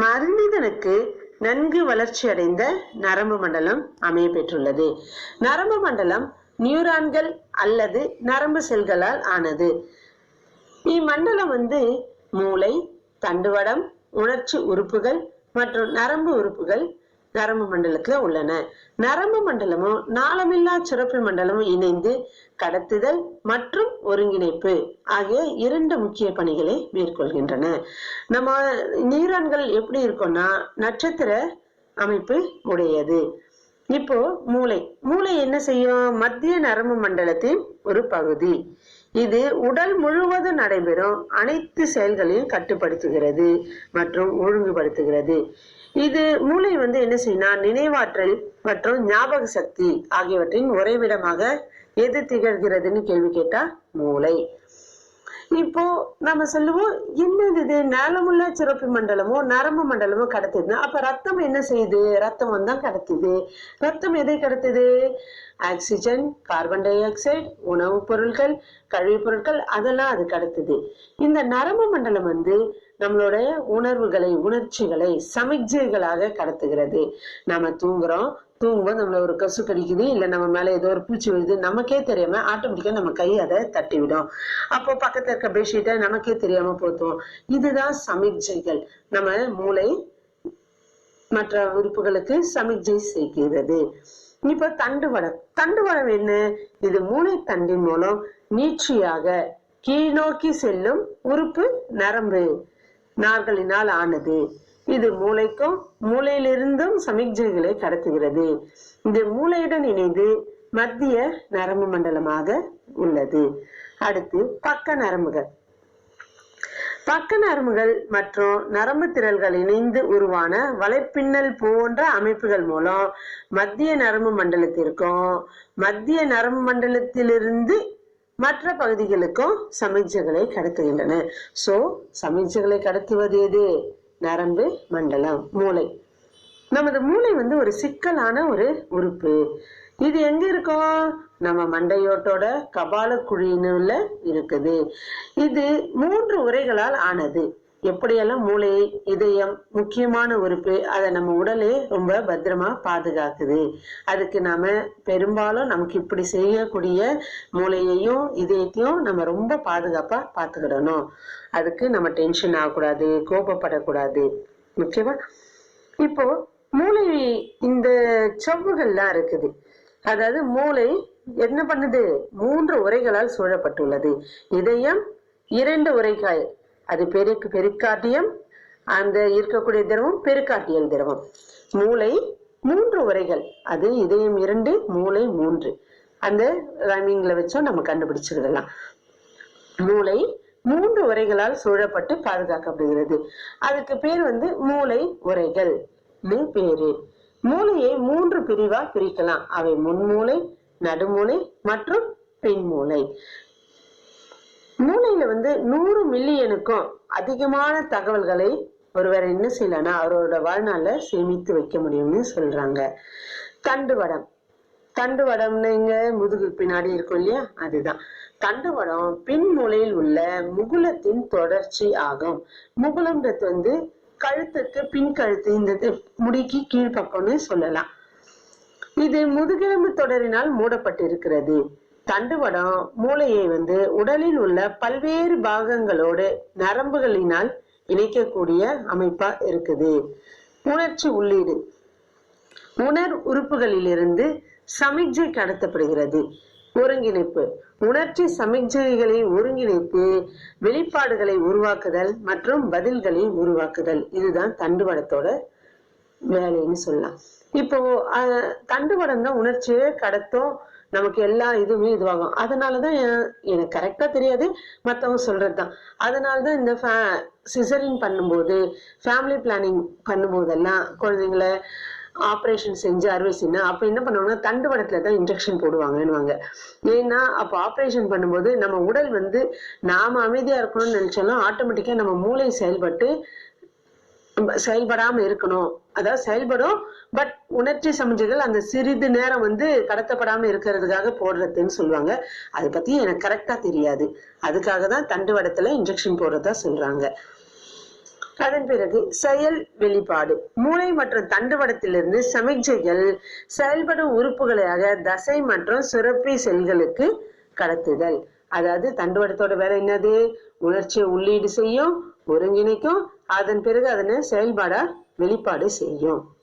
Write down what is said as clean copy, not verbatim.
மனிதனுக்கு நன்கு வளர்ச்சி அடைந்த நரம்பு மண்டலம் அமைய பெற்றுள்ளது. நரம்பு மண்டலம் நியூரான்கள் அல்லது நரம்பு செல்களால் ஆனது. இம்மண்டலம் மூளை, தண்டுவடம், உணர்ச்சி உறுப்புகள் மற்றும் நரம்பு உறுப்புகள் நரம்பு மண்டலத்துல உள்ளன. நரம்பு மண்டலமும் நாளமில்லா சுரப்பி மண்டலமும் இணைந்து கடத்துதல் மற்றும் ஒருங்கிணைப்பு ஆகிய 2 முக்கிய பணிகளை மேற்கொள்கின்றன. நம்ம நியூரான்கள் எப்படி இருக்கும்னா நட்சத்திர அமைப்பு உடையது. இப்போ மூளை என்ன செய்யும்? மத்திய நரம்பு மண்டலத்தின் ஒரு பகுதி. இது உடல் முழுவதும் நடைபெறும் அனைத்து செயல்களையும் கட்டுப்படுத்துகிறது மற்றும் ஒழுங்குபடுத்துகிறது. இது மூளை என்ன செய்யணும்? நினைவாற்றல் மற்றும் ஞாபக சக்தி ஆகியவற்றின் உறைவிடமாக எது திகழ்கிறதுன்னு கேள்வி கேட்டா மூளை. இப்போ நம்ம சொல்லுவோம், என்னது நாளமுள்ள சுரப்பி மண்டலமோ நரம்பு மண்டலமோ கடத்துதுன்னா அப்ப ரத்தம் என்ன செய்யுது? ரத்தம் தான் கடத்துது. ரத்தம் எதை கடத்துது? ஆக்சிஜன், கார்பன் டை ஆக்சைடு, உணவுப் பொருட்கள், கழிவுப் பொருட்கள் அதெல்லாம் அது கடத்துது. இந்த நரம்பு மண்டலம் நம்மளுடைய உணர்வுகளை, உணர்ச்சிகளை சமிக்ஞைகளாக கடத்துகிறது. நம்ம தூங்கும்போது நம்மள ஒரு கொசு கடிக்குது, இல்ல நம்ம மேல ஏதோ ஒரு பூச்சி விழுது, நமக்கே தெரியாம ஆட்டோமேட்டிக்கா நம்ம கை அதை தட்டி விடும். அப்போ பக்கத்துல இருக்க பெட்ஷீட்டை நமக்கே தெரியாம போத்துவோம். இதுதான் சமிக்ஞைகள். நம்ம மூளை மற்ற உறுப்புகளுக்கு சமிக்ஞை செய்கிறது. இப்ப தண்டுவடம் என்ன? இது மூளை தண்டின் மூலம் நீட்சியாக கீழ்நோக்கி செல்லும் உறுப்பு நரம்பு நார்களினால் ஆனது. இது மூளைக்கும் மூளையிலிருந்தும் சமிக்ஞைகளை கடத்துகிறது. இது மூளையுடன் இணைந்து மத்திய நரம்பு மண்டலமாக உள்ளது. அடுத்து பக்க நரம்புகள் மற்றும் நரம்பு திரள்கள் இணைந்து உருவான வலைப்பின்னல் போன்ற அமைப்புகள் மூலம் மத்திய நரம்பு மண்டலத்திற்கும் மத்திய நரம்பு மண்டலத்திலிருந்து மற்ற பகுதிகளுக்கும் சமிக்ஞைகளை கடத்துகின்றன. சமிக்ஞைகளை கடத்துவது எது? நரம்பு மண்டலம், மூளை. நமது மூளை ஒரு சிக்கலான ஒரு உறுப்பு. இது எங்க இருக்கும்? நம்ம மண்டையோட்டோட கபால குழியினுள்ள இருக்குது. இது 3 உறைகளால் ஆனது. எப்படியெல்லாம் மூளை, இதயம் முக்கியமான உறுப்பு. அதை நம்ம உடலே ரொம்ப பத்திரமா பாதுகாக்குது. அதுக்கு நாம பெரும்பாலும் நமக்கு இப்படி செய்யக்கூடிய மூளையையும் இதயத்தையும் நம்ம ரொம்ப பாதுகாப்பா பாத்துக்கிடணும். அதுக்கு நம்ம டென்ஷன் ஆகக்கூடாது, கோபப்படக்கூடாது. முக்கியமா இப்போ மூளை இந்த செவ்வுகள்லாம் இருக்குது. அதாவது மூளை என்ன பண்ணுது? 3 உறைகளால் சூழப்பட்டுள்ளது. இதயம் 2 உறைகள், அது பெரிகார்டியம், அந்த இருக்கக்கூடிய திரவம் பெரிகார்டியல் திரவம். மூளை 3 உறைகள், அது இதயம் 2, மூளை 3. அந்த ரைமிங்ல வச்சோம் நம்ம கண்டுபிடிச்சுக்கலாம். மூளை 3 உறைகளால் சூழப்பட்டு பாதுகாக்கப்படுகிறது. அதுக்கு பேர் மூளை உறைகள் பேரு. மூளையை 3 பிரிவா பிரிக்கலாம். அவை முன்மூளை, நடுமூளை மற்றும் பின்மூளை. மூளையில 100 மில்லியனுக்கும் அதிகமான தகவல்களை ஒருவர் என்ன செய்யலன்னா அவரோட வாழ்நாள்ல சேமித்து வைக்க முடியும்னு சொல்றாங்க. தண்டுவடம்னு இங்க முதுகு பின்னாடி இருக்கும் இல்லையா, அதுதான் தண்டுவடம். பின் மூலையில் உள்ள முகுலத்தின் தொடர்ச்சி ஆகும். முகுலம்ன்றது கழுத்துக்கு பின் கழுத்து, இந்த முடிக்கு கீழ்பக்கம்னு சொல்லலாம். இது முதுகெலும்பு தொடரினால் மூடப்பட்டிருக்கிறது. தண்டுவடம் மூளையை உடலில் உள்ள பல்வேறு பாகங்களோடு நரம்புகளினால் இணைக்கக்கூடிய அமைப்பா இருக்குது. உணர்ச்சி உள்ளீடு உறுப்புகளிலிருந்து சமிக்ஞை கடத்தப்படுகிறது. ஒருங்கிணைப்பு உணர்ச்சி சமிக்ஞைகளை ஒருங்கிணைத்து வெளிப்பாடுகளை உருவாக்குதல் மற்றும் பதில்களை உருவாக்குதல். இதுதான் தண்டுவடத்தோட வேலைன்னு சொல்லலாம். இப்போ தண்டுவடம் தான் உணர்ச்சியை கடத்தும், நமக்கு எல்லா இதுவுமே இதுவாகும். அதனாலதான் எனக்கு கரெக்டா தெரியாது, மத்தவங்க சொல்றதுதான். அதனாலதான் இந்த சிசரின் பண்ணும்போது, ஃபேமிலி பிளானிங் பண்ணும்போதெல்லாம் குழந்தைங்களை ஆப்ரேஷன் செஞ்சு அறுவை செய்யணும். அப்ப என்ன பண்ணுவாங்கன்னா தண்டுவடத்துலதான் இன்ஜெக்ஷன் போடுவாங்கன்னு. ஏன்னா அப்ப ஆப்ரேஷன் பண்ணும்போது நம்ம உடல் நாம அமைதியா இருக்கணும்னு நினைச்சாலும் ஆட்டோமேட்டிக்கா நம்ம மூளை செயல்படாம இருக்கணும். அதாவது செயல்படும், பட் உணர்ச்சி சமிக்ஞைகள் அந்த சிறிது நேரம் கடத்தப்படாம இருக்கிறதுக்காக போடுறதுன்னு சொல்லுவாங்க. அதை பத்தி எனக்கு கரெக்டா தெரியாது. அதுக்காக தான் தண்டுவடத்துல இன்ஜெக்ஷன் போடுறதா சொல்றாங்க. அதன் பிறகு செயல் வெளிப்பாடு. மூளை மற்றும் தண்டுவடத்திலிருந்து சமிக்ஞைகள் செயல்படும் உறுப்புகளாக தசை மற்றும் சுரப்பி செல்களுக்கு கடத்துதல். அதாவது தண்டுவடத்தோட வேலை என்னது? உணர்ச்சியை உள்ளீடு செய்யும், ஒருங்கிணைக்கும், அதன் பிறகு அதனை செயல்பாடா வெளிப்பாடு செய்யும்.